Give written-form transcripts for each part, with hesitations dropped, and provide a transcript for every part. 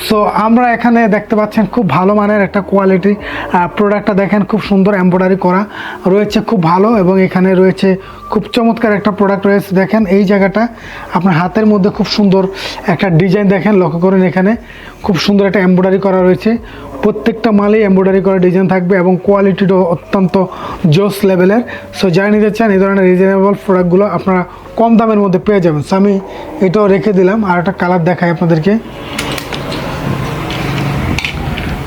So আমরা এখানে দেখতে পাচ্ছেন খুব ভালো মানের একটা কোয়ালিটি প্রোডাক্টটা দেখেন, খুব সুন্দর এমব্রয়ডারি করা রয়েছে, খুব ভালো। এবং এখানে রয়েছে খুব চমৎকার একটা প্রোডাক্ট রয়েছে। দেখেন এই জায়গাটা আপনার হাতের মধ্যে খুব সুন্দর একটা ডিজাইন দেখেন, লক্ষ্য করেন এখানে খুব সুন্দর একটা এমব্রয়ডারি করা রয়েছে। প্রত্যেকটা মালেই এমব্রয়ডারি করা ডিজাইন থাকবে এবং কোয়ালিটিটাও অত্যন্ত জোস লেভেলের। সো যারা নিতে চান এই ধরনের রিজনেবল প্রোডাক্টগুলো আপনারা কম দামের মধ্যে পেয়ে যাবেন। সো আমি এটাও রেখে দিলাম, আর একটা কালার দেখাই আপনাদেরকে।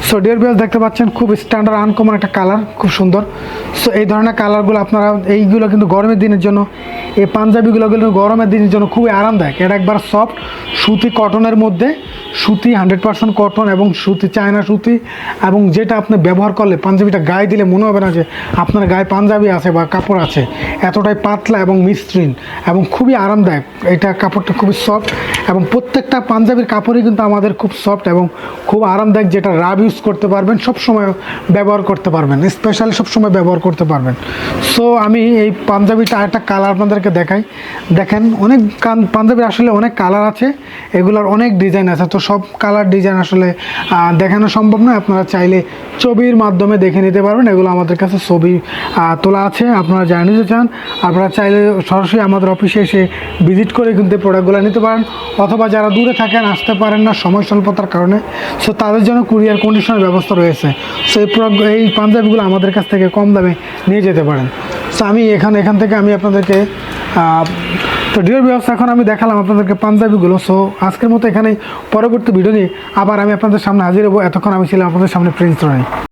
সো ডিয়ার ভিউয়ার্স, দেখতে পাচ্ছেন খুব স্ট্যান্ডার্ড আনকমন একটা কালার, খুব সুন্দর। সো এই ধরনের কালারগুলো আপনারা, এইগুলো কিন্তু গরমের দিনের জন্য, এই পাঞ্জাবিগুলো কিন্তু গরমের দিনের জন্য খুবই আরামদায়ক। এটা একবার সফট সুতি কটনের মধ্যে, সুতি 100% কটন এবং সুতি চায়না সুতি, এবং যেটা আপনি ব্যবহার করলে পাঞ্জাবিটা গায়ে দিলে মনে হবে না যে আপনার গায়ে পাঞ্জাবি আছে বা কাপড় আছে। এতটাই পাতলা এবং মসৃণ এবং খুবই আরামদায়ক। এটা কাপড়টা খুবই সফট এবং প্রত্যেকটা পাঞ্জাবির কাপড়ই কিন্তু আমাদের খুব সফট এবং খুব আরামদায়ক, যেটা রাব ইউজ করতে পারবেন, সবসময় ব্যবহার করতে পারবেন, স্পেশালি সবসময় ব্যবহার করতে পারবেন। সো আমি এই পাঞ্জাবিটা একটা কালার আপনাদেরকে দেখাই। দেখেন অনেক পাঞ্জাবির আসলে অনেক কালার আছে, এগুলোর অনেক ডিজাইন আছে। তো সব কালার ডিজাইন আসলে দেখানো সম্ভব নয়, আপনারা চাইলে ছবির মাধ্যমে দেখে নিতে পারবেন। এগুলো আমাদের কাছে ছবি তোলা আছে, আপনারা যা নিতে চান আপনারা চাইলে সরাসরি আমাদের অফিসে এসে ভিজিট করে কিন্তু প্রোডাক্টগুলো নিতে পারেন, অথবা যারা দূরে থাকেন আসতে পারেন না সময় স্বল্পতার কারণে, সো তাদের জন্য কুরিয়ার কন্ডিশনের ব্যবস্থা রয়েছে। সো এই পাঞ্জাবিগুলো আমাদের কাছ থেকে কম দামে নিয়ে যেতে পারেন। সো আমি এখান থেকে আমি আপনাদেরকে তো ডিয়ার ভিউয়ার্স, এখন আমি দেখালাম আপনাদেরকে পাঞ্জাবিগুলো। সো আজকের মতো এখানেই, পরবর্তী ভিডিও নিয়ে আবার আমি আপনাদের সামনে হাজির হবো। এতক্ষণ আমি ছিলাম আপনাদের সামনে প্রিন্স রনি।